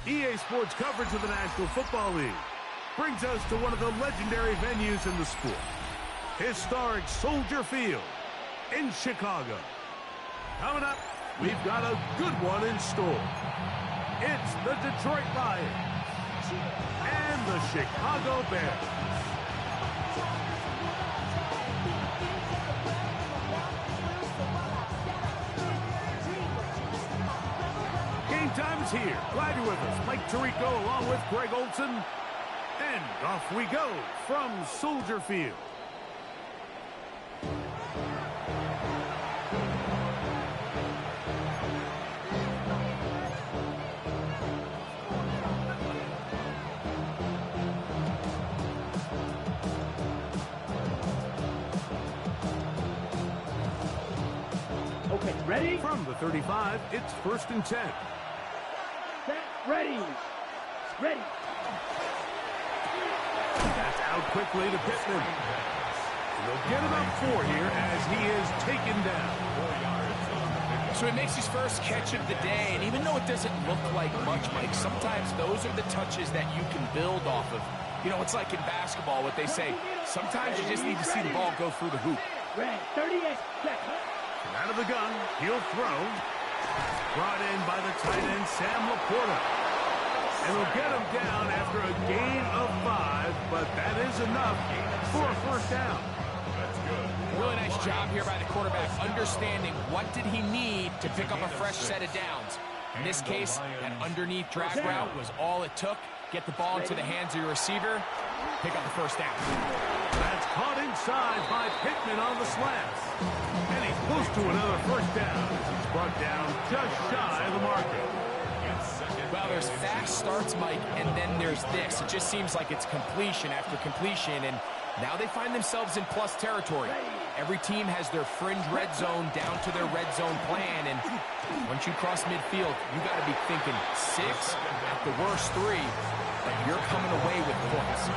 EA Sports coverage of the National Football League brings us to one of the legendary venues in the sport, historic Soldier Field in Chicago. Coming up, we've got a good one in store. It's the Detroit Lions and the Chicago Bears. Game time is here. Glad you're with us. Mike Tirico along with Greg Olson. And off we go from Soldier Field. Okay, ready? From the 35, it's 1st and 10. Set, ready. Ready. That's out quickly to Pittman. They'll get about 4 here as he is taken down. So he makes his first catch of the day, and even though it doesn't look like much, Mike, sometimes those are the touches that you can build off of. You know, it's like in basketball, what they say, sometimes you just need to see the ball go through the hoop. Ready, 38 seconds. Out of the gun, he'll throw. Brought in by the tight end, Sam Laporta. And they'll get him down after a gain of 5, but that is enough for a 1st down. Really nice job here by the quarterback, understanding what did he need to pick up a fresh set of downs. In this case, that underneath drag route was all it took. Get the ball into the hands of your receiver, pick up the 1st down. That's caught inside by Pittman on the slants. And he's close to another 1st down. He's brought down just shy of the marker. Well, there's fast starts, Mike, and then there's this. It just seems like it's completion after completion, and now they find themselves in plus territory. Every team has their fringe red zone down to their red zone plan, and once you cross midfield, you got to be thinking 6, at the worst 3, but you're coming away with points.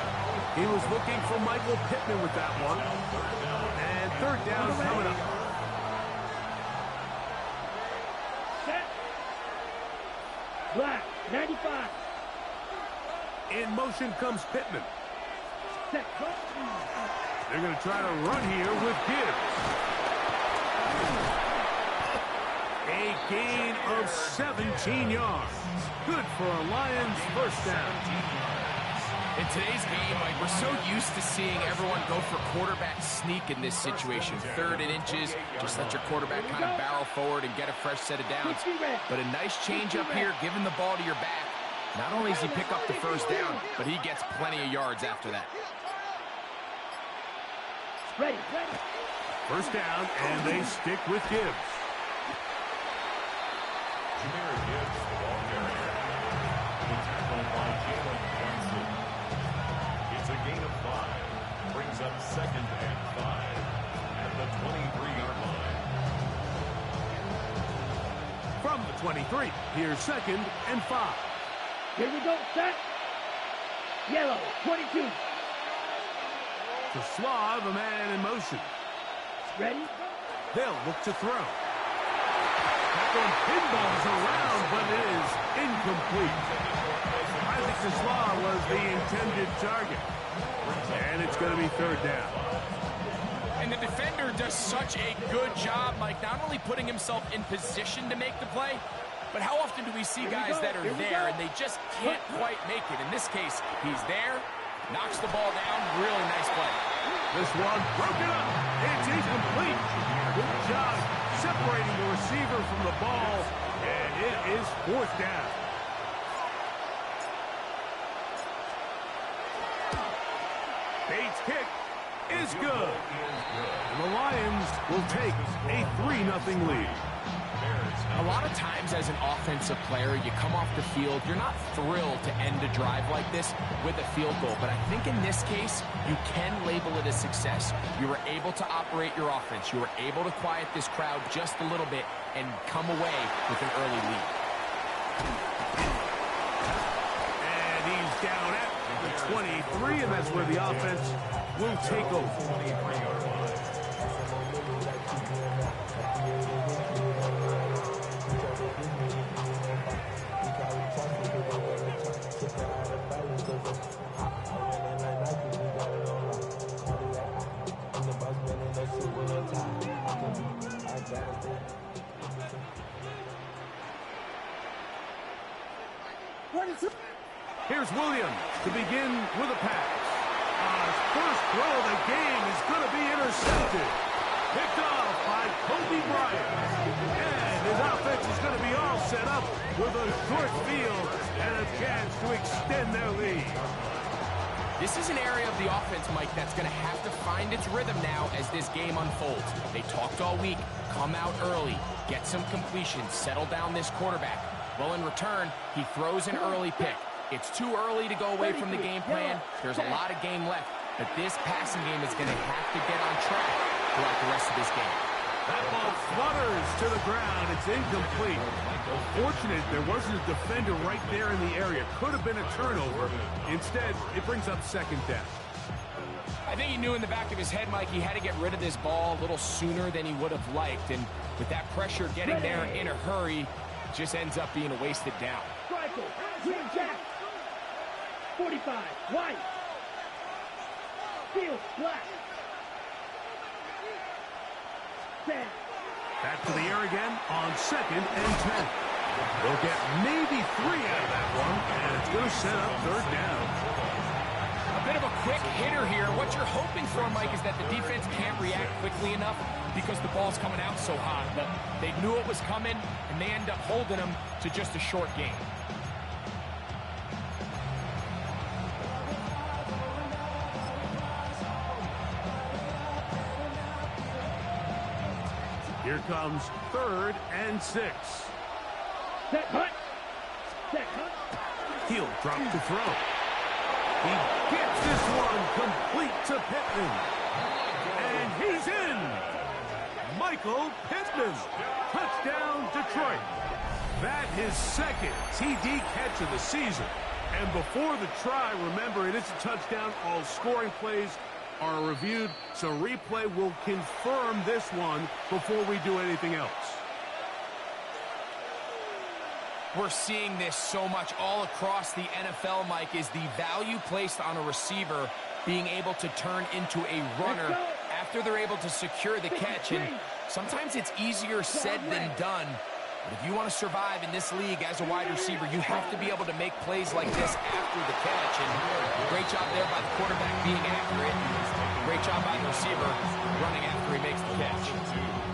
He was looking for Michael Pittman with that one. And 3rd down coming up. Set. Black, 95. In motion comes Pittman. Set. They're going to try to run here with Gibbs. A gain of 17 yards. Good for a Lions 1st down. In today's game, Mike, we're so used to seeing everyone go for quarterback sneak in this situation. 3rd and inches, just let your quarterback kind of barrel forward and get a fresh set of downs. But a nice change up here, giving the ball to your back. Not only does he pick up the 1st down, but he gets plenty of yards after that. Ready. 1st down, and they stick with Gibbs. It's a gain of 5. Brings up 2nd and 5 at the 23-yard line. From the 23, here's 2nd and 5. Here we go, set. Yellow, 22. To Slav, a man in motion. Ready? They'll look to throw. That one pinballs around, but it is incomplete. Isaac Slav was the intended target. And it's going to be 3rd down. And the defender does such a good job, Mike, not only putting himself in position to make the play, but how often do we see guys that are there and they just can't quite make it? In this case, he's there, knocks the ball down, really nice play. This one broken up. It's incomplete. Good job separating the receiver from the ball, and it is 4th down. Bates' kick is good. And the Lions will take a 3-0 lead. A lot of times as an offensive player, you come off the field, you're not thrilled to end a drive like this with a field goal. But I think in this case, you can label it a success. You were able to operate your offense. You were able to quiet this crowd just a little bit and come away with an early lead. And he's down at the 23, and that's where the offense will take over. Here's Williams to begin with a pass. His first throw of the game is going to be intercepted. Picked off by Kobe Bryant. And his offense is going to be all set up with a short field and a chance to extend their lead. This is an area of the offense, Mike, that's going to have to find its rhythm now as this game unfolds. They talked all week, come out early, get some completions, settle down this quarterback. Well, in return, he throws an early pick. It's too early to go away from the game plan. There's a lot of game left, but this passing game is going to have to get on track throughout the rest of this game. That ball flutters to the ground. It's incomplete. Fortunate there wasn't a defender right there in the area. Could have been a turnover. Instead, it brings up second down. I think he knew in the back of his head, Mike, he had to get rid of this ball a little sooner than he would have liked. And with that pressure getting there in a hurry, it just ends up being a wasted down. Striker, green jack. 45, white. Field, black. Back to the air again on 2nd and 10. They'll get maybe 3 out of that one, and it's going to set up 3rd down. A bit of a quick hitter here. What you're hoping for, Mike, is that the defense can't react quickly enough because the ball's coming out so hot. But they knew it was coming, and they end up holding them to just a short game. Here comes 3rd and 6. Set hunt. Set hunt. He'll drop to throw. He gets this one complete to Pittman. And he's in. Michael Pittman. Touchdown, Detroit. That his 2nd TD catch of the season. And before the try, remember, it is a touchdown. All scoring plays are reviewed, so replay will confirm this one before we do anything else. We're seeing this so much all across the NFL, Mike, is the value placed on a receiver being able to turn into a runner after they're able to secure the catch. And sometimes it's easier said than done. But if you want to survive in this league as a wide receiver, you have to be able to make plays like this after the catch. And great job there by the quarterback being accurate. Great job by the receiver running after he makes the catch.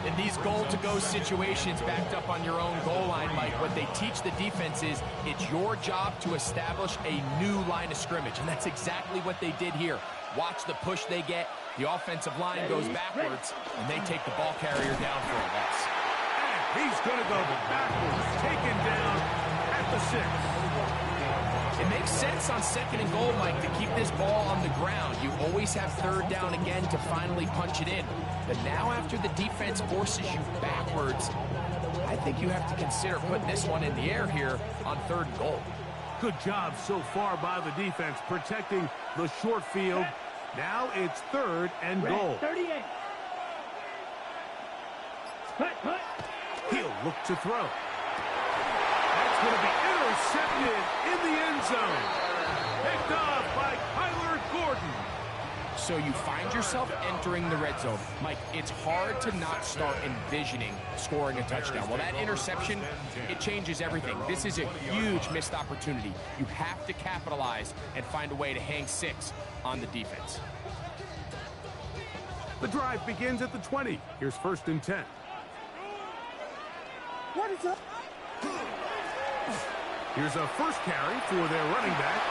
In these goal-to-go situations backed up on your own goal line, Mike, what they teach the defense is it's your job to establish a new line of scrimmage. And that's exactly what they did here. Watch the push they get. The offensive line goes backwards, and they take the ball carrier down for a loss. He's going to go backwards, taken down at the 6. It makes sense on 2nd and goal, Mike, to keep this ball on the ground. You always have 3rd down again to finally punch it in. But now after the defense forces you backwards, I think you have to consider putting this one in the air here on 3rd and goal. Good job so far by the defense protecting the short field. Now it's 3rd and goal. 38. Hut, hut. He'll look to throw. That's going to be intercepted in the end zone. Picked off by Kyler Gordon. So you find yourself entering the red zone. Mike, it's hard to not start envisioning scoring a touchdown. Well, that interception, it changes everything. This is a huge missed opportunity. You have to capitalize and find a way to hang 6 on the defense. The drive begins at the 20. Here's 1st and 10. What is up? Here's a first carry for their running back.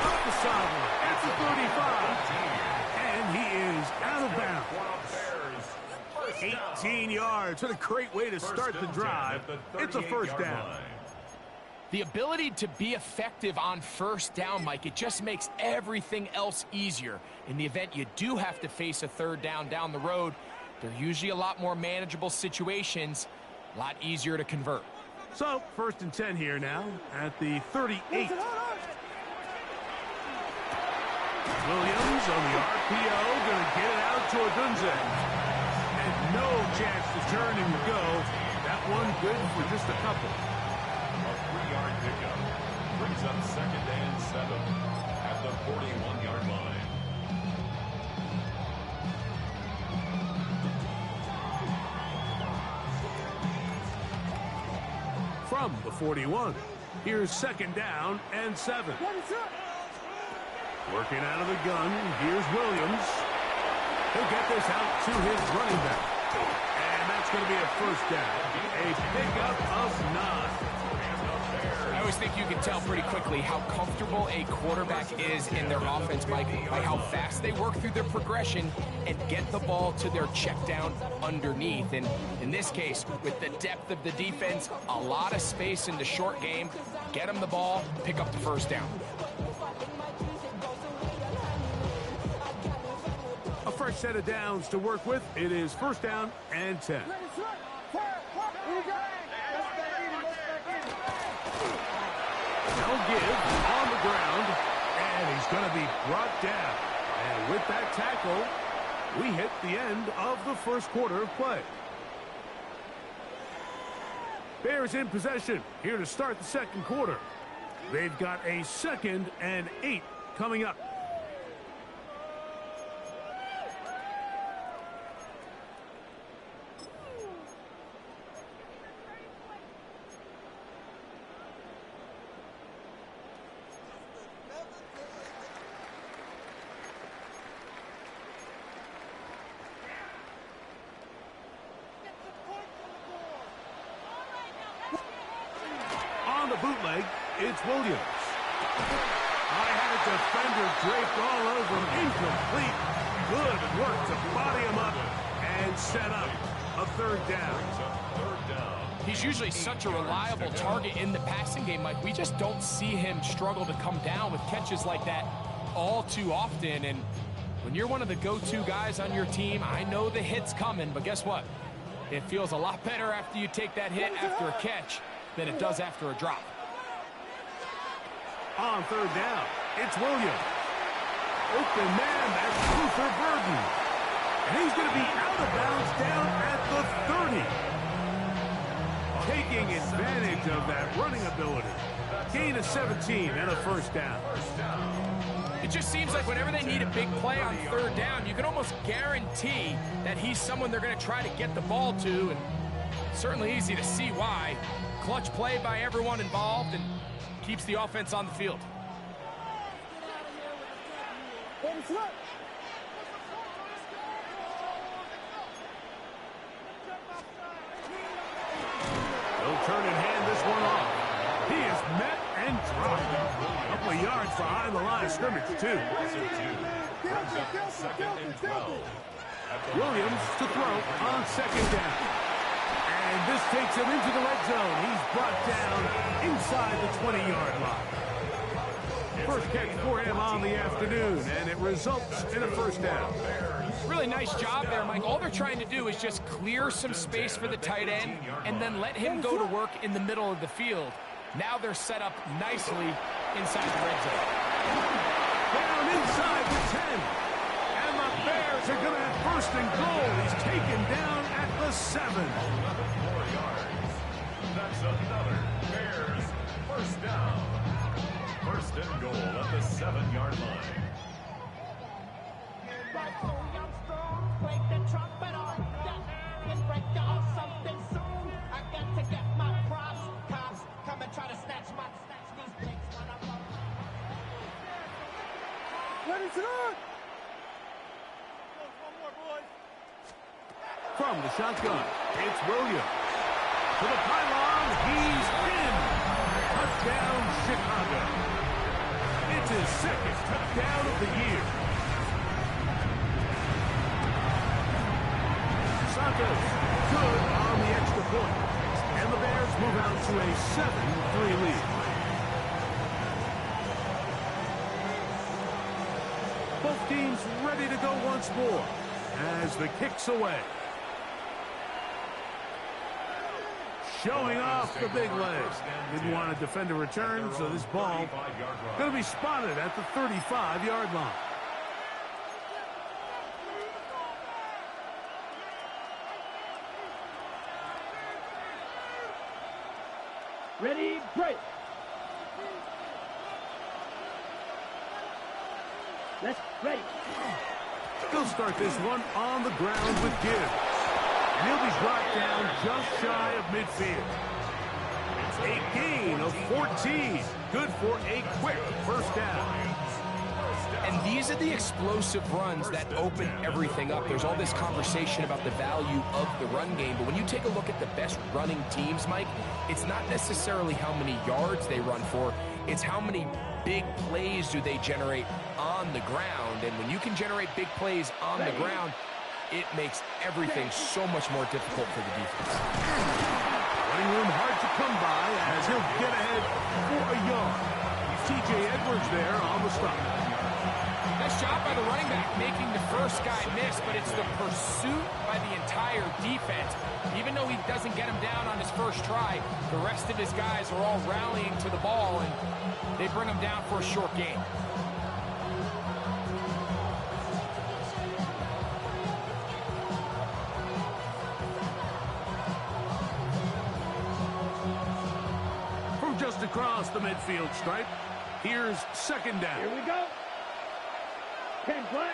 Up the sideline at the 35. And he is out of bounds. 18 yards. What a great way to start the drive. It's a 1st down. The ability to be effective on 1st down, Mike, it just makes everything else easier. In the event you do have to face a 3rd down the road, they're usually a lot more manageable situations, a lot easier to convert. So, 1st and 10 here now at the 38. Williams on the RPO, going to get it out to Odunze. And no chance to turn and go. That one good for just a couple. A 3-yard pickup brings up 2nd and 7 at the 41-yard line. From the 41, Here's second down and 7. Working out of the gun, here's Williams. He'll get this out to his running back. And that's going to be a first down. A pickup of 9. I always think you can tell pretty quickly how comfortable a quarterback is in their offense, Mike, by how fast they work through their progression and get the ball to their check down underneath. And in this case, with the depth of the defense, a lot of space in the short game, get them the ball, pick up the first down. A fresh set of downs to work with. It is first down and 10. They'll give on the ground, and he's going to be brought down. And with that tackle, we hit the end of the first quarter of play. Bears in possession here to start the second quarter. They've got a 2nd and 8 coming up. On the bootleg, it's Williams. I had a defender draped all over him. Incomplete. Good work to body him up and set up a third down. He's usually such a reliable target in the passing game, Mike. We just don't see him struggle to come down with catches like that all too often. And when you're one of the go-to guys on your team, I know the hit's coming, but guess what? It feels a lot better after you take that hit after a catch than it does after a drop. On third down, it's Williams. Open man, that's Luther Burden. And he's going to be out of bounds down at the 30. Taking advantage of that running ability. Gain of 17 and a first down. It just seems like whenever they need a big play on third down, you can almost guarantee that he's someone they're going to try to get the ball to, and certainly easy to see why. Clutch play by everyone involved and keeps the offense on the field. He'll turn and hand this one off. He is met and dropped. A couple of yards behind the line of scrimmage, too. Williams to throw on second down. And this takes him into the red zone. He's brought down inside the 20-yard line. First catch for him on the afternoon, and it results in a first down. Really nice job there, Mike. All they're trying to do is just clear some space for the tight end and then let him go to work in the middle of the field. Now they're set up nicely inside the red zone. Down inside the 10. And the Bears are going to have first and goal. He's taken down at the 7. Another 4 yards. That's another Bears first down. First and goal at the 7-yard line. From the shotgun, it's Williams. To the pylon, he's in. Touchdown, Chicago. It's his 2nd touchdown of the year. Santos, good on the extra point. And the Bears move out to a 7-3 lead. Both teams ready to go once more as the kick's away. Showing off the big legs. Didn't want to defend a return, so this ball going to be spotted at the 35-yard line. Ready, break. Let's ready. He'll start this one on the ground with Gibbs. And he'll be brought down just shy of midfield. A gain of 14. Good for a quick first down. And these are the explosive runs that open everything up. There's all this conversation about the value of the run game, but when you take a look at the best running teams, Mike, it's not necessarily how many yards they run for, it's how many big plays do they generate on the ground. And when you can generate big plays on the ground, it makes everything so much more difficult for the defense. Running room hard to come by as he'll get ahead for a yard. T.J. Edwards there on the stop. Nice job by the running back making the first guy miss, but it's the pursuit by the entire defense. Even though he doesn't get him down on his first try, the rest of his guys are all rallying to the ball, and they bring him down for a short gain. From just across the midfield stripe, here's second down. Here we go. 10 flat.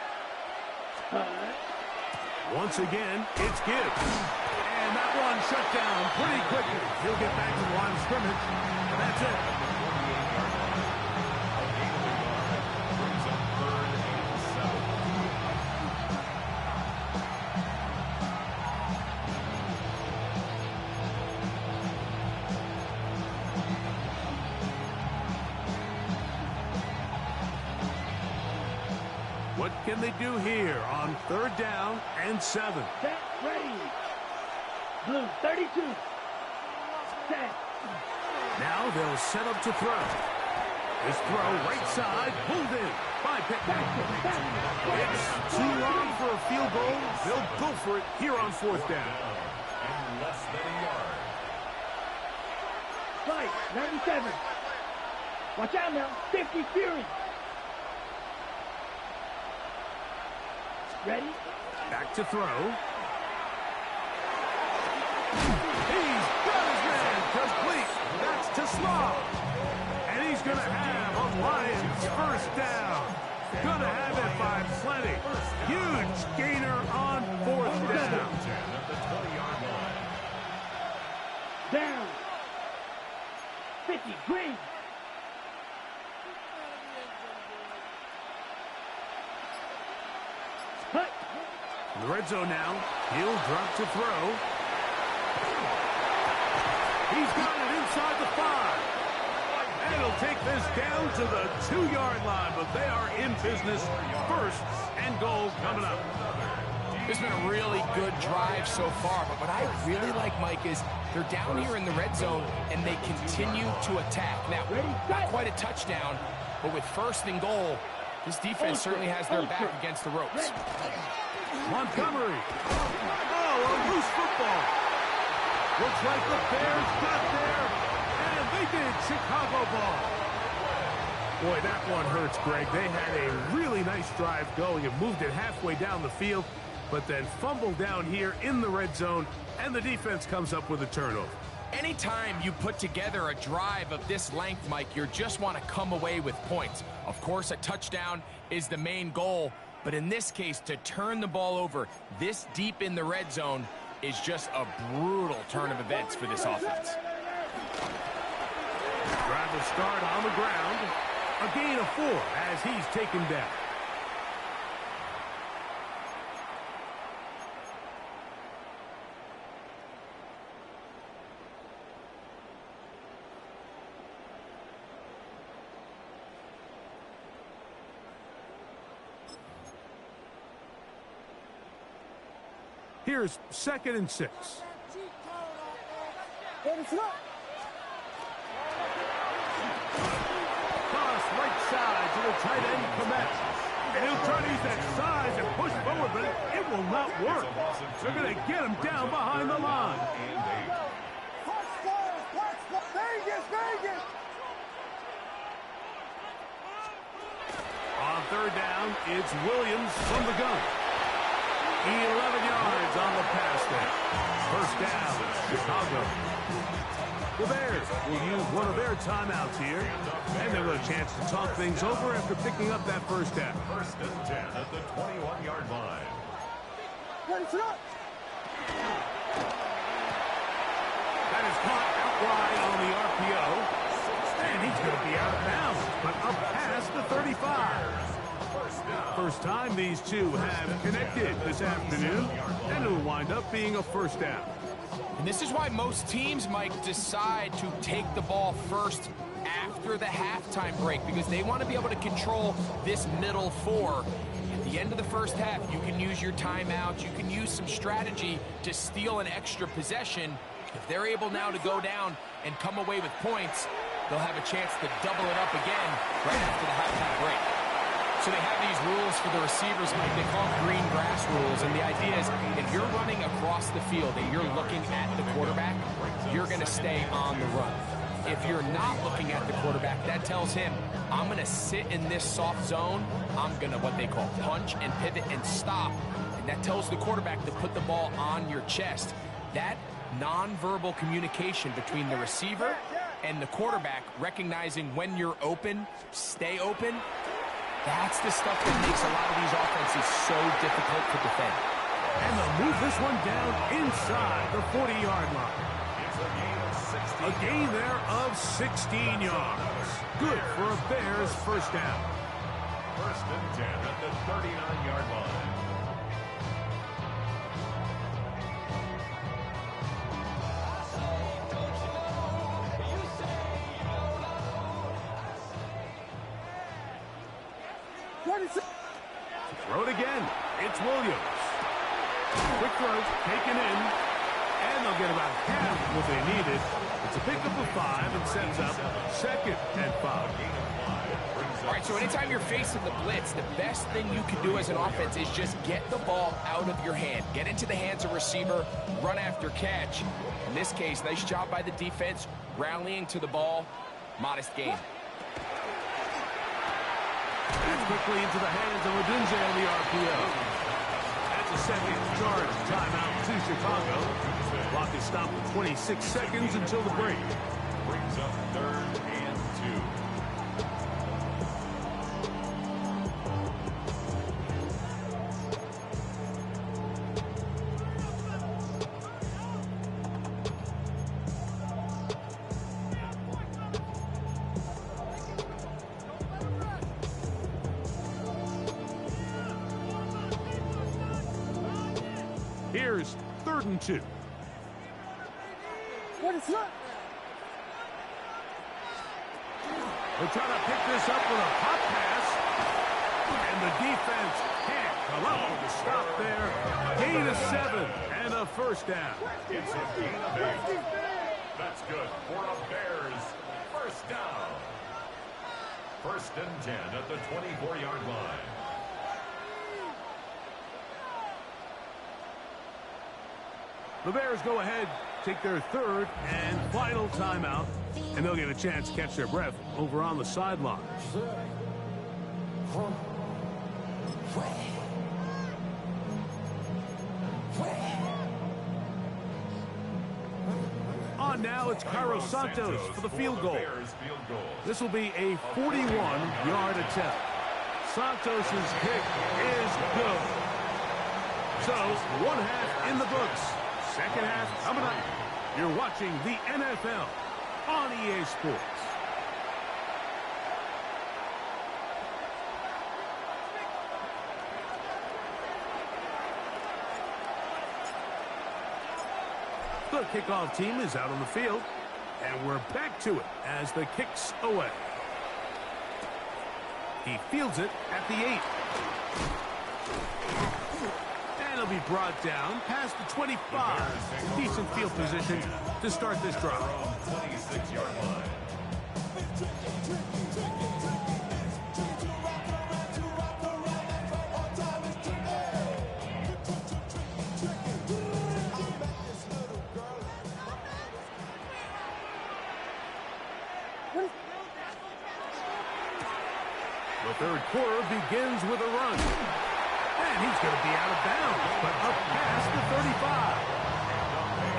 Once again, it's Gibbs. And that one shut down pretty quickly. He'll get back to the line of scrimmage. And that's it. What can they do here on third down and 7? Set, ready. Blue, 32. Set. Now they'll set up to throw. This throw right side, pulled in by Pittman. It's too long for a field goal. They'll go for it here on fourth down. And less than a yard. Right, 97. Watch out now. 50 Fury. Ready? Back to throw. He's got his man complete. That's to Slaw. And he's going to have a Lions first down. Going to have it by plenty. Huge gainer on fourth down. At the 20-yard line. Down. 50 Green. Hut. In the red zone now. He'll drop to throw. He's got it inside the 5. And he'll take this down to the 2-yard line, but they are in business. First and goal coming up. It's been a really good drive so far, but what I really like, Mike, is they're down here in the red zone, and they continue to attack. Now, not quite a touchdown, but with first and goal, this defense certainly has their back against the ropes. Montgomery. Oh, a loose football. Looks like the Bears got there, and they did. Chicago ball. Boy, that one hurts, Greg. They had a really nice drive going and moved it halfway down the field, but then fumbled down here in the red zone, and the defense comes up with a turnover. Anytime you put together a drive of this length, Mike, you just want to come away with points. Of course, a touchdown is the main goal, but in this case, to turn the ball over this deep in the red zone is just a brutal turn of events for this offense. Drive will start on the ground. A gain of 4 as he's taken down. Here's 2nd and 6. Cross right side to the tight end, Komet. And he'll try to use that size and push forward, but it will not work. They're going to get him down behind the line. On third down, it's Williams from the gun. 11 yards on the pass there. First down, Chicago. The Bears will use one of their timeouts here, and they'll get a chance to talk things over after picking up that first down. First and 10 at the 21-yard line. That is caught out wide on the RPO. First time these two have connected this afternoon, and it'll wind up being a first down. And this is why most teams, Mike, decide to take the ball first after the halftime break, because they want to be able to control this middle four. At the end of the first half, you can use your timeouts, you can use some strategy to steal an extra possession. If they're able now to go down and come away with points, they'll have a chance to double it up again right after the halftime break. So they have these rules for the receivers, Mike. They call them green grass rules. And the idea is if you're running across the field and you're looking at the quarterback, you're going to stay on the run. If you're not looking at the quarterback, that tells him, I'm going to sit in this soft zone. I'm going to what they call punch and pivot and stop. And that tells the quarterback to put the ball on your chest. That nonverbal communication between the receiver and the quarterback, recognizing when you're open, stay open, that's the stuff that makes a lot of these offenses so difficult to defend. And they'll move this one down inside the 40-yard line. A gain there of 16 yards. Good for a Bears first down. First and 10 at the 39-yard line. Throw it again. It's Williams. Quick throw, taken in, and they'll get about half what they needed. It's a pickup of 5 and sets up 2nd and 5. All right, so anytime you're facing the blitz, the best thing you can do as an offense is just get the ball out of your hand. Get into the hands of receiver, run after catch. In this case, nice job by the defense, rallying to the ball. Modest gain. That's quickly into the hands of Odunze on the RPO. That's a second charge timeout to Chicago. Clock is stopped at 26 seconds until the break. Brings up 3rd and 2. Here's 3rd and 2. What is up? They're trying to pick this up with a pop pass. And the defense can't come up with a stop there. Gain of 7 and a first down. It's a gain of 8. That's good for a Bears first down. First and 10 at the 24-yard line. The Bears go ahead, take their 3rd and final timeout, and they'll get a chance to catch their breath over on the sideline. On now, it's Cairo Santos for the field goal. This will be a 41-yard attempt. Santos's kick is good. So, one half in the books. Second half coming up. You're watching the NFL on EA Sports. The kickoff team is out on the field, and we're back to it as the kick's away. He fields it at the 8. And he'll be brought down past the 25. Decent field position to start this drive. 26-yard line. The 3rd quarter begins with a run. And he's going to be out of bounds, but up past the 35.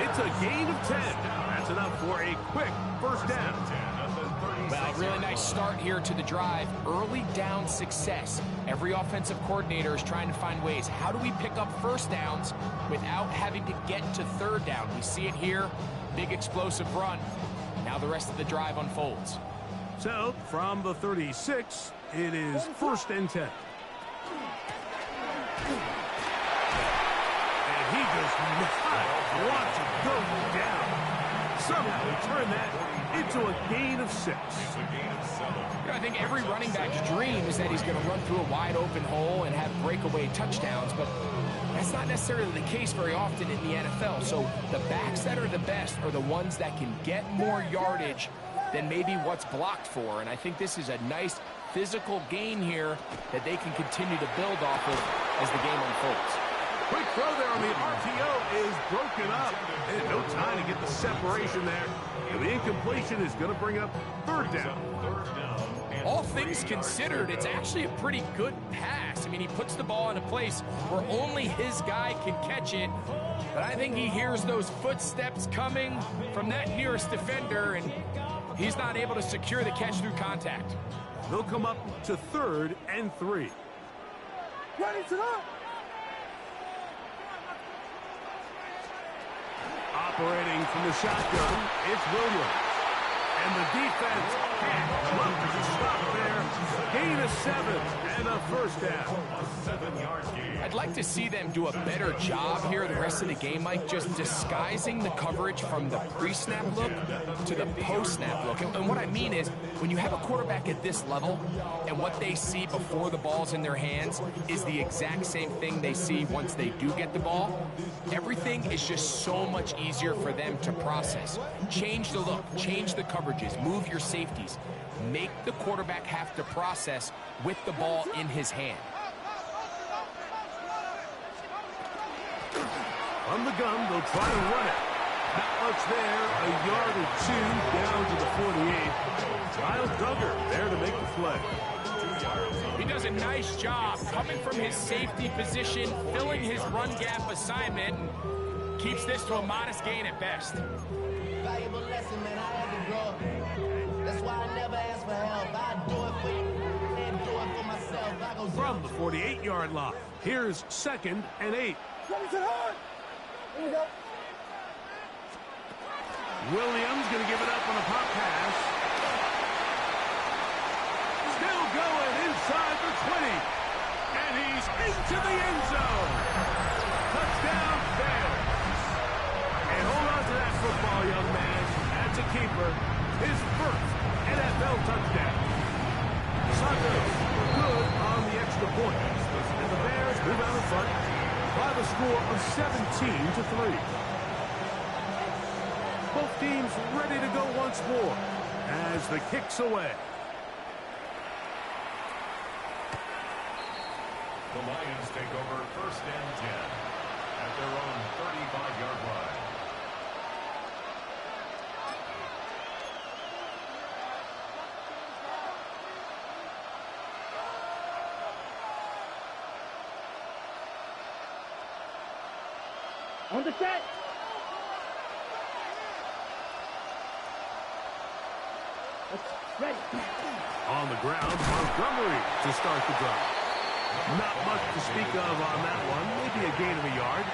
It's a gain of 10. That's enough for a quick first down. Well, really nice start here to the drive. Early down success. Every offensive coordinator is trying to find ways. How do we pick up first downs without having to get to 3rd down? We see it here. Big explosive run. Now the rest of the drive unfolds. So, from the 36, it is 1st and 10. And he does not want to go down. Somehow he turned that into a gain of 6. I think every running back's dream is that he's going to run through a wide open hole and have breakaway touchdowns, but that's not necessarily the case very often in the NFL. So the backs that are the best are the ones that can get more yardage than maybe what's blocked for. And I think this is a nice physical gain here that they can continue to build off of as the game unfolds. Quick throw there on the RPO is broken up. And no time to get the separation there. And the incompletion is going to bring up 3rd down. All things considered, it's actually a pretty good pass. I mean, he puts the ball in a place where only his guy can catch it. But I think he hears those footsteps coming from that nearest defender, and he's not able to secure the catch through contact. They'll come up to 3rd and 3. Ready to go. Operating from the shotgun, it's Williams. And the defense can't look to stop there. Gain of 7 and a 1st down. I'd like to see them do a better job here the rest of the game, Mike, just disguising the coverage from the pre-snap look to the post-snap look. And what I mean is, when you have a quarterback at this level and what they see before the ball's in their hands is the exact same thing they see once they do get the ball, everything is just so much easier for them to process. Change the look, change the coverages, move your safeties. Make the quarterback have to process with the ball in his hand. From the gun, they'll try to run it. Not much there, a yard or 2 down to the 48. Kyle Duggar there to make the play. He does a nice job coming from his safety position, filling his run gap assignment, and keeps this to a modest gain at best. Valuable lesson, man. I had to grow up. That's why I never ask for help. I do it for you and do it for myself. I go from the 48-yard line. Here's 2nd and 8. Here we go. Williams going to give it up on a pop pass. Still going inside the 20. And he's into the end zone. Touchdown, Bears. And hold on to that football, young man. That's a keeper. His 1st NFL touchdown. Santos good on the extra point. And the Bears move out in front by the score of 17-3. Both teams ready to go once more as the kick's away. The Lions take over 1st and 10 at their own 35-yard line. On the set. Ready. On the ground, Montgomery to start the drive. Not much to speak of on that one. Maybe a gain of a yard.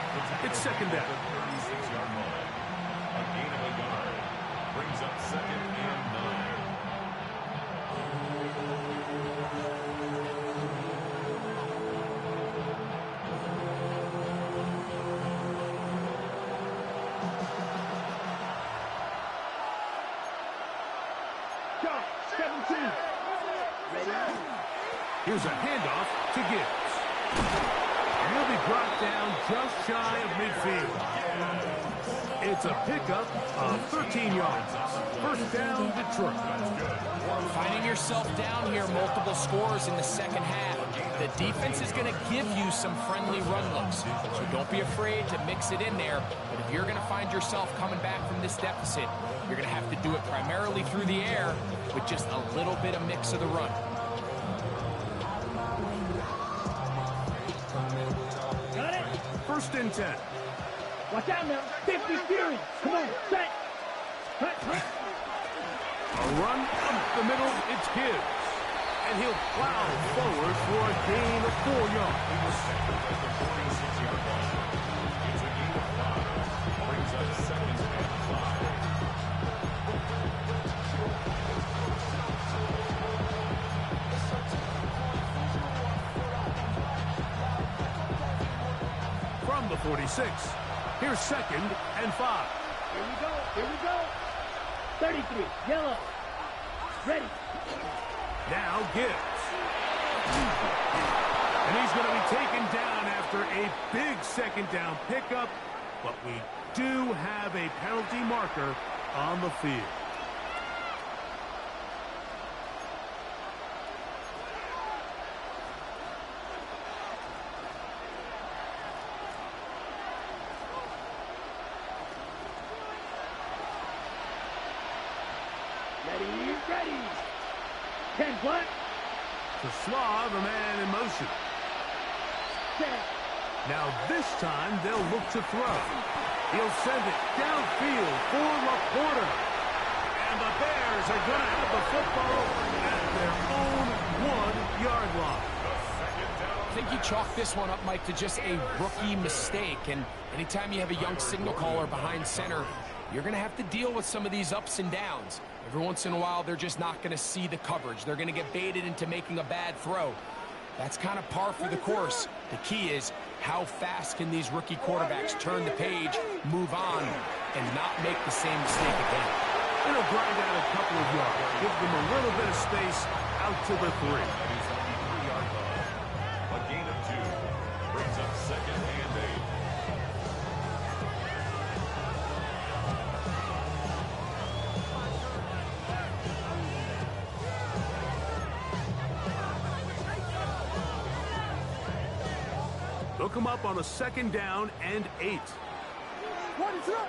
It's 2nd down. 36-yard line. A gain of a yard brings up 2nd and 9. Shot. 17. Ready. Here's a handoff to Gibbs. And he'll be brought down just shy of midfield. It's a pickup of 13 yards. 1st down, Detroit. Finding yourself down here, multiple scores in the 2nd half. The defense is going to give you some friendly run looks, so don't be afraid to mix it in there. But if you're going to find yourself coming back from this deficit, you're going to have to do it primarily through the air with just a little bit of mix of the run. Got it. 1st and 10. Watch out now. 50 Fury. Come on. Set. Cut. A run up the middle, it's Gibbs. And he'll plow forward for a gain of 4 yards. At the 46-yard line. It's a gain of 5. Brings up 2nd and 5. 46. Here's 2nd and 5. Here we go. Here we go. 33. Yellow. Ready. Now Gibbs. And he's going to be taken down after a big 2nd down pickup. But we do have a penalty marker on the field. Ready, ready. 10 flat. To Slaw, the man in motion. 10. Now this time they'll look to throw. He'll send it downfield for Laporta. And the Bears are going to have the football at their own 1-yard line. I think you chalk this one up, Mike, to just a rookie mistake. And anytime you have a young signal caller behind center, you're going to have to deal with some of these ups and downs. Every once in a while, they're just not going to see the coverage. They're going to get baited into making a bad throw. That's kind of par for the course. The key is how fast can these rookie quarterbacks turn the page, move on, and not make the same mistake again. It'll grind out a couple of yards. Give them a little bit of space out to the 3. A gain of 2 brings up 2nd and 8. They'll come up on a 2nd down and 8. What is up?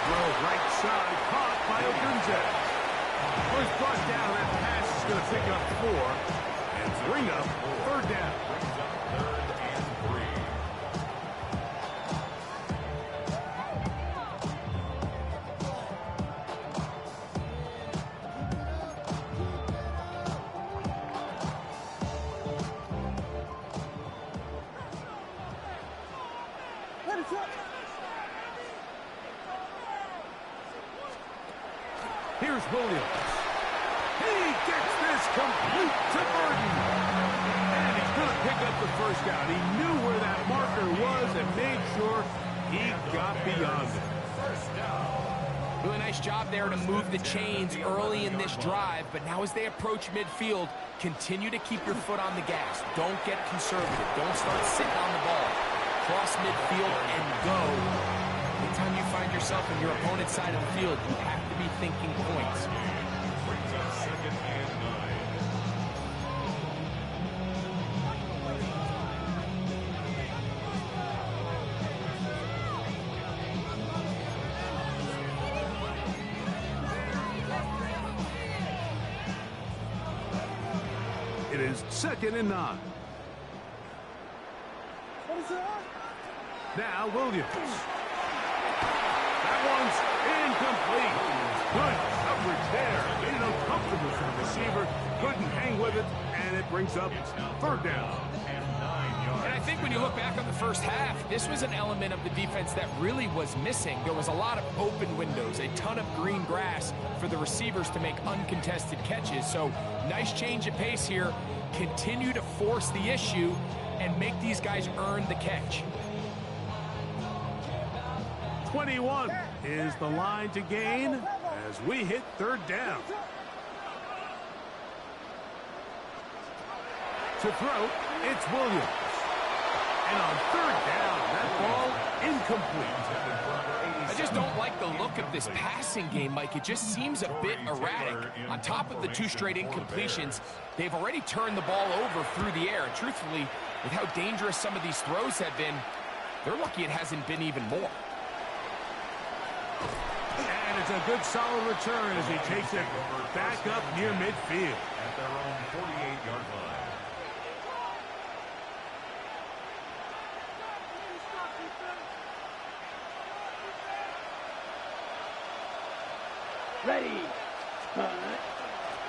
Throw right side, caught by Ogunze. First brought down, that pass is going to pick up 4 and bring up 3rd down. Brings up 3rd and 3. What is up? Here's Williams. He gets this complete to Burton. And he's going to pick up the 1st down. He knew where that marker was and made sure he got beyond it. Really nice job there to move the chains early in this drive, but now as they approach midfield, continue to keep your foot on the gas. Don't get conservative. Don't start sitting on the ball. Cross midfield and go. Anytime you find yourself in your opponent's side of the field, you have to be thinking points. Brings up 2nd and 9. It is 2nd and 9. What is up? Now Williams. That one's incomplete. Good coverage there. Made it uncomfortable for the receiver. Couldn't hang with it, and it brings up 3rd down. And I think when you look back on the first half, this was an element of the defense that really was missing. There was a lot of open windows, a ton of green grass for the receivers to make uncontested catches. So nice change of pace here. Continue to force the issue and make these guys earn the catch. 21 is the line to gain as we hit 3rd down. To throw, it's Williams. And on 3rd down, that ball incomplete. I just don't like the look of this passing game, Mike. It just seems a bit erratic. On top of the 2 straight incompletions, they've already turned the ball over through the air. And truthfully, with how dangerous some of these throws have been, they're lucky it hasn't been even more. And it's a good solid return as he takes it back up near midfield. At their own 48-yard line. Ready.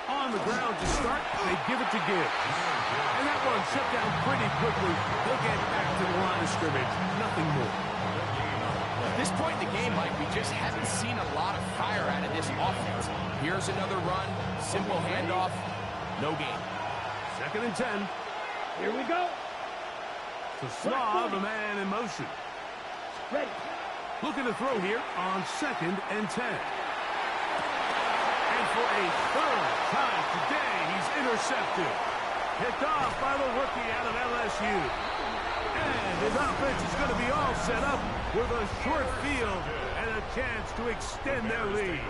On the ground to start, they give it to Gibbs. And that one shut down pretty quickly. He'll get back to the line of scrimmage. Nothing more. At this point in the game, Mike, we just haven't seen a lot of fire out of this offense. Here's another run, simple handoff, no gain. 2nd and 10. Here we go. to slob a man in motion. Ready. Looking to throw here on 2nd and 10. And for a third time today, he's intercepted. Picked off by the rookie out of LSU. And his offense is going to be all set up with a short field and a chance to extend their lead.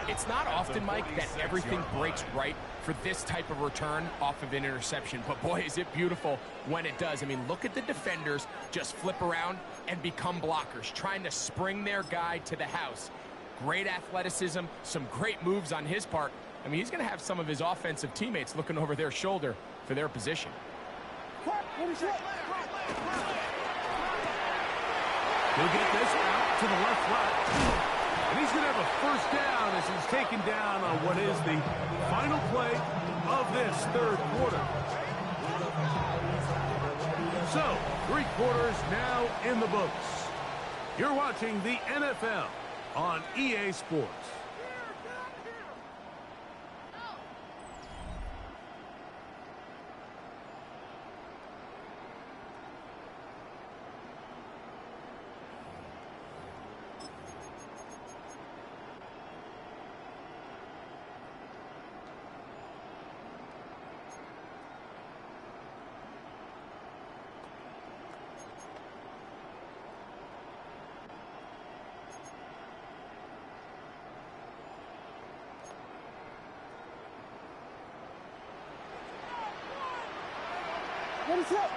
It's not often, Mike, that everything breaks right for this type of return off of an interception. But, boy, is it beautiful when it does. I mean, look at the defenders just flip around and become blockers, trying to spring their guy to the house. Great athleticism, some great moves on his part. I mean, he's going to have some of his offensive teammates looking over their shoulder for their position. He'll get this out to the left flat. And he's going to have a first down as he's taken down on what is the final play of this third quarter. So, 3 quarters now in the books. You're watching the NFL on EA Sports. What is up?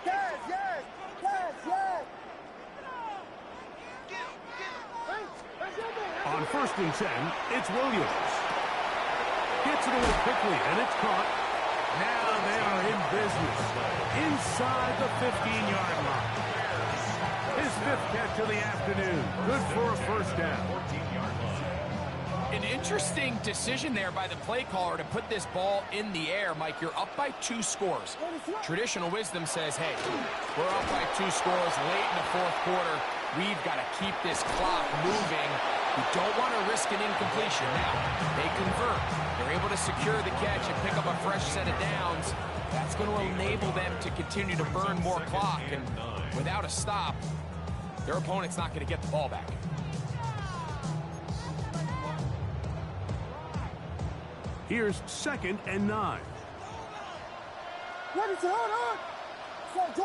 Yes, yes, yes, yes. On 1st and 10, it's Williams. Gets it away quickly, and it's caught. Now they are in business inside the 15-yard line. His 5th catch of the afternoon. Good for a first down. An interesting decision there by the play caller to put this ball in the air. Mike, you're up by 2 scores. Traditional wisdom says, hey, we're up by 2 scores late in the 4th quarter. We've got to keep this clock moving. We don't want to risk an incompletion. Now, they convert. They're able to secure the catch and pick up a fresh set of downs. That's going to enable them to continue to burn more clock. And without a stop, their opponent's not going to get the ball back. Here's 2nd and 9. What is it? Hold on. Back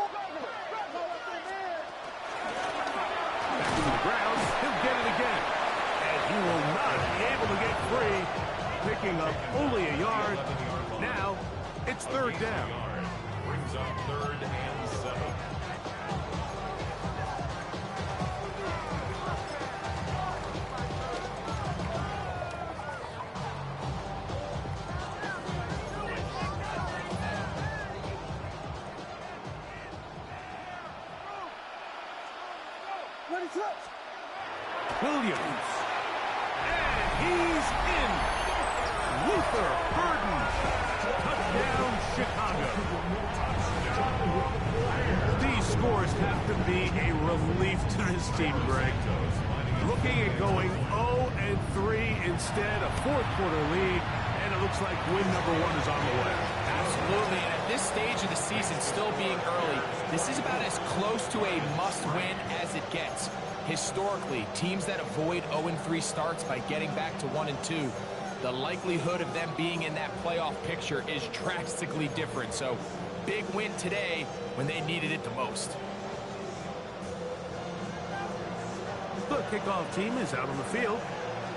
to the ground. He'll get it again. And he will not be able to get free. Picking up only a yard. Now, it's 3rd down. Brings up 3rd and 7. Williams. And he's in. Luther Burden. Touchdown, Chicago. These scores have to be a relief to this team, Greg. Looking at going 0-3 instead, a 4th quarter lead, and it looks like win number 1 is on the way. Absolutely, and at this stage of the season, still being early, this is about as close to a must-win as it gets. Historically, teams that avoid 0-3 starts by getting back to 1-2, the likelihood of them being in that playoff picture is drastically different. So, big win today when they needed it the most. The kickoff team is out on the field,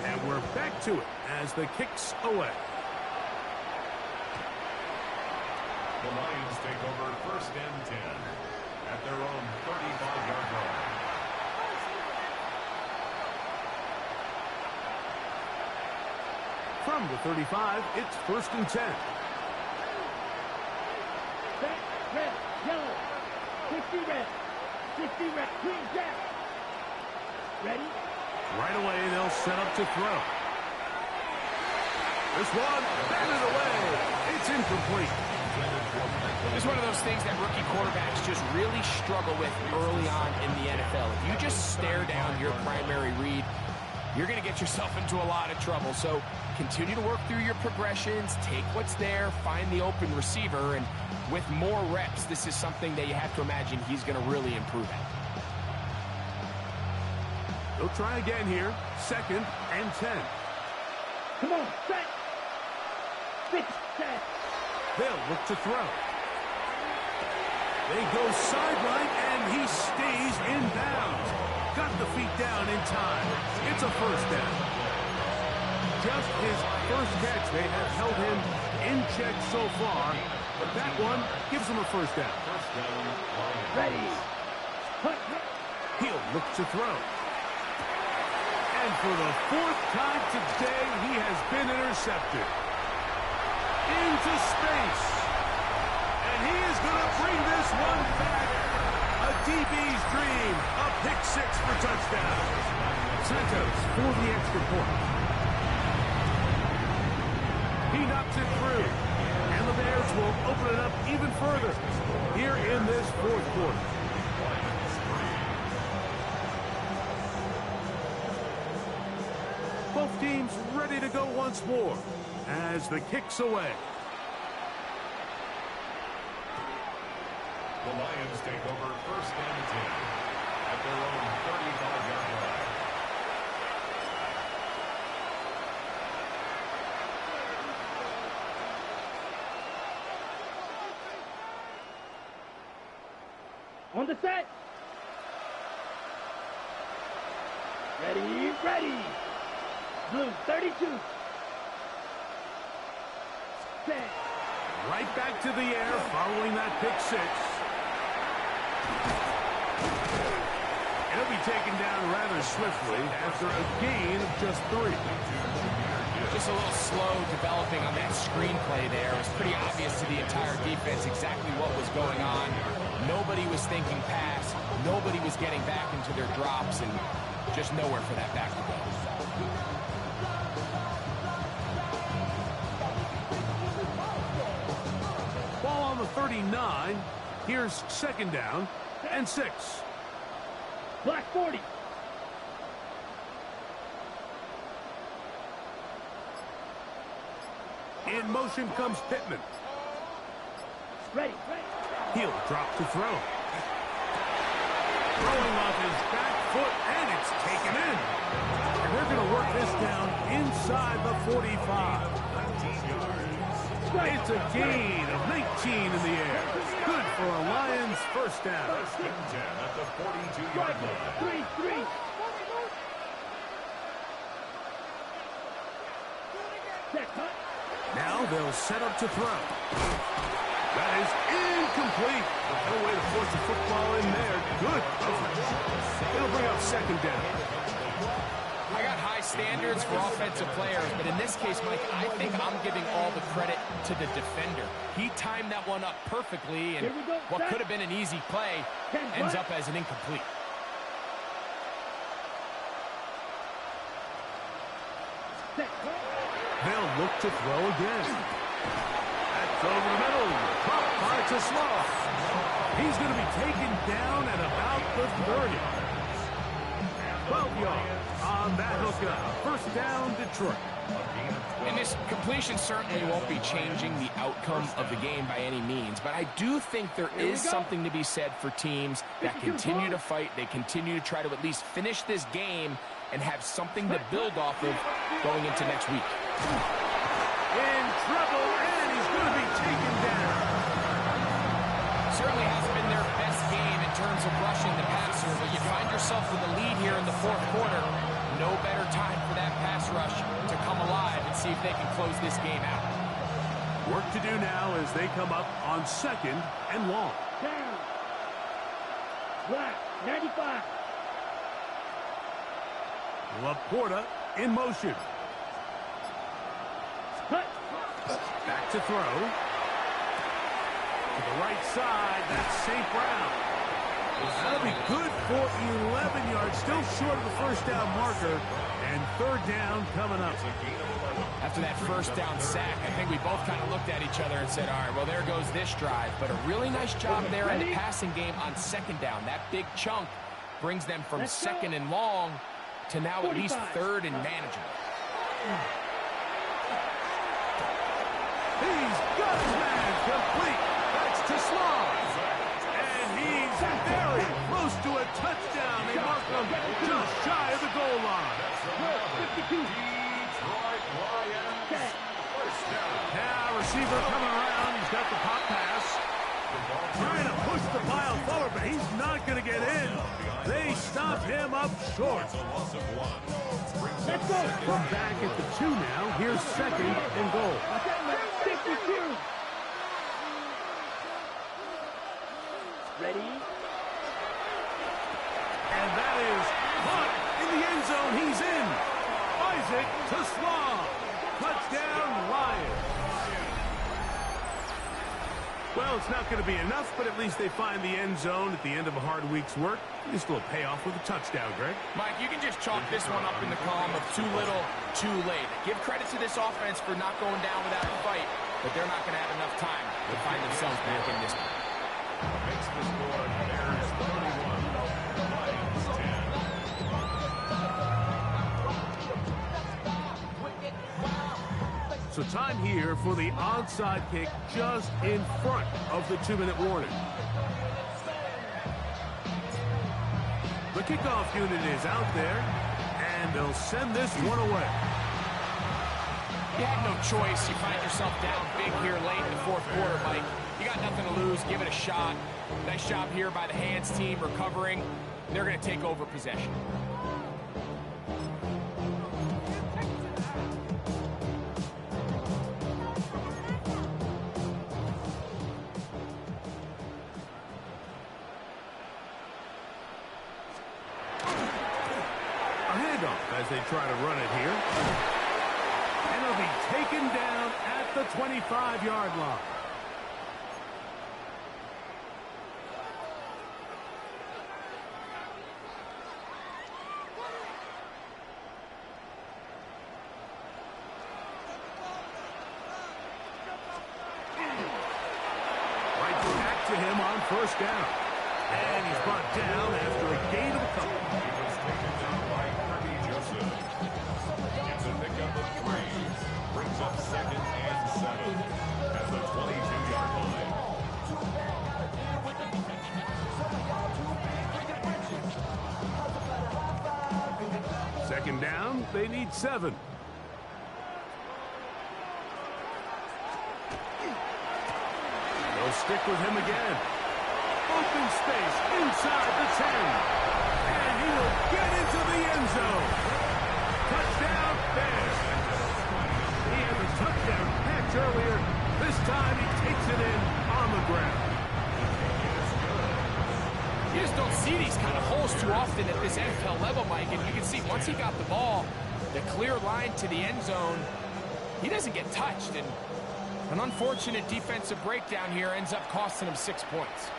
and we're back to it as the kick's away. The Lions take over 1st and 10 at their own 35-yard line. From the 35, it's 1st and 10. Back, red, yellow. 50 red. 50 red. Green, jack. Ready? Right away, they'll set up to throw. This one, batted away. It's incomplete. This is one of those things that rookie quarterbacks just really struggle with early on in the NFL. If you just stare down your primary read, you're going to get yourself into a lot of trouble. So continue to work through your progressions, take what's there, find the open receiver, and with more reps, this is something that you have to imagine he's going to really improve at. They'll try again here. 2nd and 10. Come on, set. 6, 10. They'll look to throw. They go sideline, and he stays in bounds. Got the feet down in time. It's a first down. Just his first catch. They have held him in check so far, but that one gives him a first down. Ready. Hunt. He'll look to throw. And for the 4th time today, he has been intercepted. Into space. And he is going to bring this one back. A DB's dream. A pick 6 for touchdown. Santos for the extra point. He knocks it through. And the Bears will open it up even further here in this 4th quarter. Both teams ready to go once more as the kick's away. The Lions take over 1st and 10 at their own 35-yard line. On the set. Ready, ready. Blue, 32. Set. Right back to the air following that pick 6. He'll be taken down rather swiftly after a gain of just 3. Just a little slow developing on that screenplay there. It was pretty obvious to the entire defense exactly what was going on. Nobody was thinking pass. Nobody was getting back into their drops, and just nowhere for that back to go. Ball on the 39. Here's 2nd down and 6. Black 40. In motion comes Pittman. Ready, ready. He'll drop to throw. Throwing off his back foot, and it's taken in. And they're going to work this down inside the 45. It's a gain of 19 in the air. Good for a Lions first down. 1st and 10 at the 42-yard line. 3. Set, hunt. Now they'll set up to throw. That is incomplete. No way to force the football in there. Good coverage. It'll bring up 2nd down. I got high standards for offensive players, but in this case, Mike, I think I'm giving all the credit to the defender. He timed that one up perfectly, and what could have been an easy play ends up as an incomplete. They'll look to throw again. That's over the middle. Caught by Tesla. He's going to be taken down at about the 30. 12 yards on that hookup. 1st down, Detroit. And this completion certainly won't be changing the outcome of the game by any means, but I do think there is something to be said for teins that continue to fight. They continue to try to at least finish this game and have something to build off of going into next week. In trouble, and he's going to be taken down. Certainly hasn't been their best game in terms of rushing the passer, but you find yourself with a lead here in the 4th quarter. No better time for that pass rush to come alive and see if they can close this game out. Work to do now as they come up on 2nd and long. Down. Black, 95. Laporta in motion. Hut. Back to throw. To the right side, that's St. Brown. That'll be good for 11 yards. Still short of the 1st down marker. And 3rd down coming up. After that 1st down sack, I think we both kind of looked at each other and said, all right, well, there goes this drive. But a really nice job there in the passing game on 2nd down. That big chunk brings them from 2nd and long to now at least 3rd and manageable. He's got his man complete. That's to Slaw. And he's very close to a touchdown. They mark him just shy of the goal line. 52. Detroit Lions. First down. Now receiver coming around. He's got the pop pass. Trying to push the pile forward, but he's not going to get in. They stop him up short. Let's go. From back at the 2 now. Here's 2nd and goal. 52. Ready? And that is caught in the end zone. He's in. Isaac to Slaw. Touchdown, Lions. Well, it's not going to be enough, but at least they find the end zone at the end of a hard week's work. Just a little payoff with a touchdown, Greg. Mike, you can just chalk this one up in the column of too little, too late. Give credit to this offense for not going down without a fight, but they're not going to have enough time to find themselves back in this one. Makes the score Bears 31, Lions 10. So time here for the onside kick just in front of the 2-minute warning. The kickoff unit is out there, and they'll send this one away. You had no choice. You find yourself down big here late in the 4th quarter, Mike. You got nothing to lose. Give it a shot. Nice job here by the hands team recovering. They're going to take over possession. As they try to run it here. And it'll be taken down at the 25-yard line. Right back to him on 1st down. And he's brought down after a gain of a couple. Brings up 2nd and 7 at the 22-yard line. 2nd down, they need 7. They'll stick with him again. Open space inside the 10. And he will get into the end zone. Touchdown, Bears. He had a touchdown catch earlier. This time he takes it in on the ground. You just don't see these kind of holes too often at this NFL level, Mike. And you can see once he got the ball, the clear line to the end zone, he doesn't get touched. And an unfortunate defensive breakdown here ends up costing him 6 points.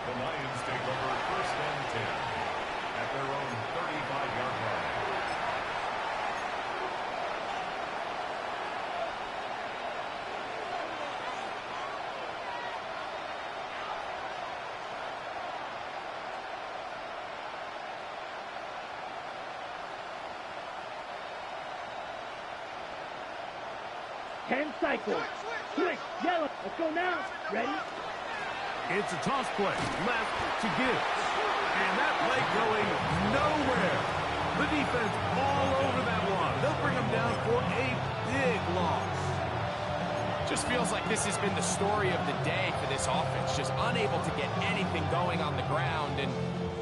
The Lions take over 1st and 10 at their own 35-yard line. Ten cycles. Switch. Yellow. Let's go now. Ready? It's a toss play, left to Gibbs. And that play going nowhere. The defense all over that one. They'll bring him down for a big loss. Just feels like this has been the story of the day for this offense. Just unable to get anything going on the ground. And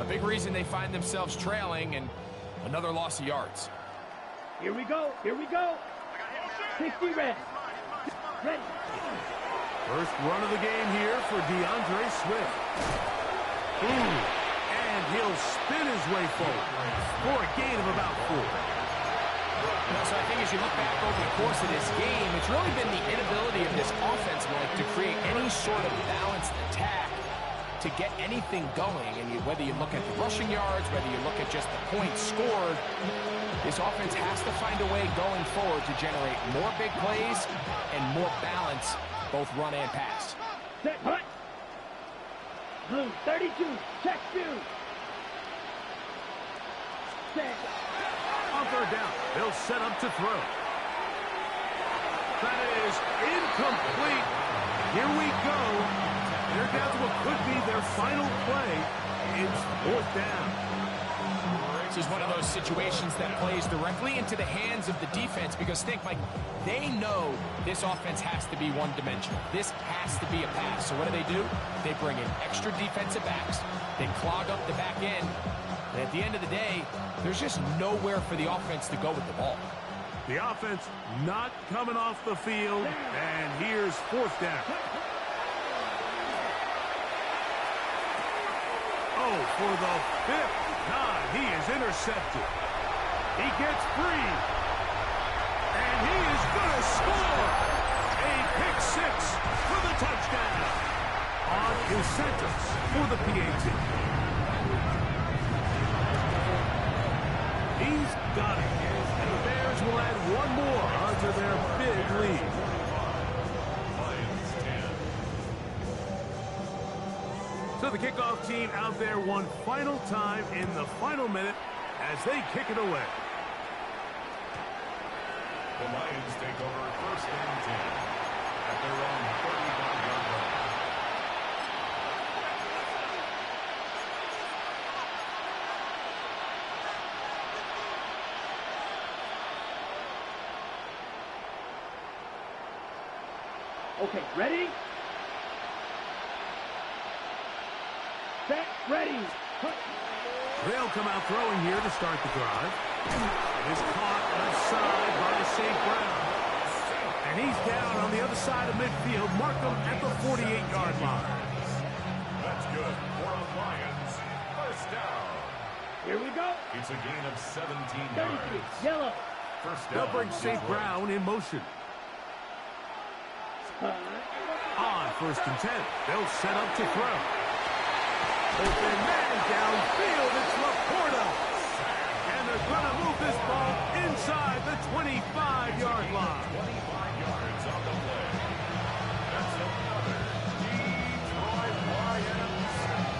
a big reason they find themselves trailing and another loss of yards. Here we go. Here we go. 60 red. Ready. First run of the game here for DeAndre Swift. And he'll spin his way forward for a gain of about 4. So I think as you look back over the course of this game, it's really been the inability of this offense, Mike, to create any sort of balanced attack to get anything going. And whether you look at the rushing yards, whether you look at just the points scored, this offense has to find a way going forward to generate more big plays and more balance, both run and pass. Set. Hut. Blue. 32. Check 2. set. On third down, they'll set up to throw. That is incomplete. Here we go. They're down to what could be their final play. It's fourth down. This is one of those situations that plays directly into the hands of the defense because think, Mike, they know this offense has to be one-dimensional. This has to be a pass. So what do? They bring in extra defensive backs. They clog up the back end. And at the end of the day, there's just nowhere for the offense to go with the ball. The offense not coming off the field, and here's fourth down. Oh, for the fifth time, he is intercepted. He gets free, and he is going to score. A pick six for the touchdown on incentives for the PAT. He's got it. And the Bears will add one more onto their big lead. So the kickoff team out there one final time in the final minute as they kick it away. The Lions take over first and 10 at their own 35-yard line. Okay, ready? Set, ready. They'll come out throwing here to start the drive. It is caught offside by St. Brown. And he's down on the other side of midfield. Mark him at the 48-yard line. That's good for the Lions. First down. Here we go. It's a gain of 17 33, yards. yellow. First down. They'll bring St. Brown in motion. On first and 10, they'll set up to throw. Open man downfield, it's Laporta. And they're going to move this ball inside the 25-yard line. 25 yards on the play. That's another Detroit Lions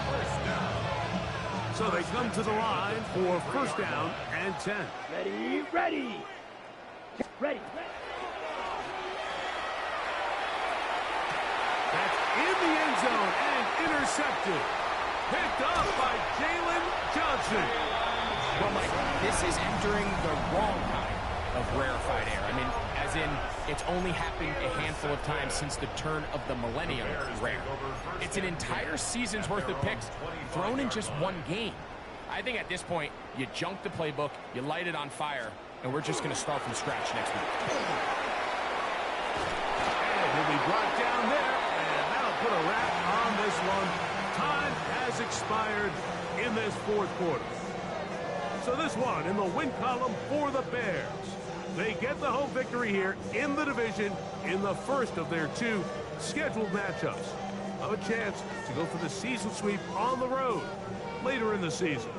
first down. So they come to the line for first down and 10. Ready, ready. Ready. That's in the end zone and intercepted. Picked up by Jalen Johnson. Well, Mike, this is entering the wrong kind of rarefied air. I mean, as in, it's only happened a handful of times since the turn of the millennium rare. It's an entire season's worth of picks thrown in just one game. I think at this point, you junk the playbook, you light it on fire, and we're just going to start from scratch next week. And he'll be brought down there, and that'll put a wrap on this one. Time has expired in this fourth quarter. So this one in the win column for the Bears. They get the home victory here in the division in the first of their two scheduled matchups. Have a chance to go for the season sweep on the road later in the season.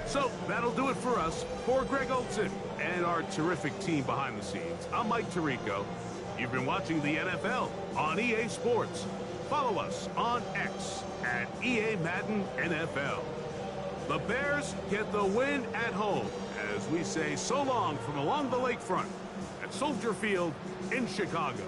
So that'll do it for us. For Greg Olson and our terrific team behind the scenes, I'm Mike Tirico. You've been watching the NFL on EA Sports. Follow us on X at EA Madden NFL. The Bears get the win at home as we say so long from along the lakefront at Soldier Field in Chicago.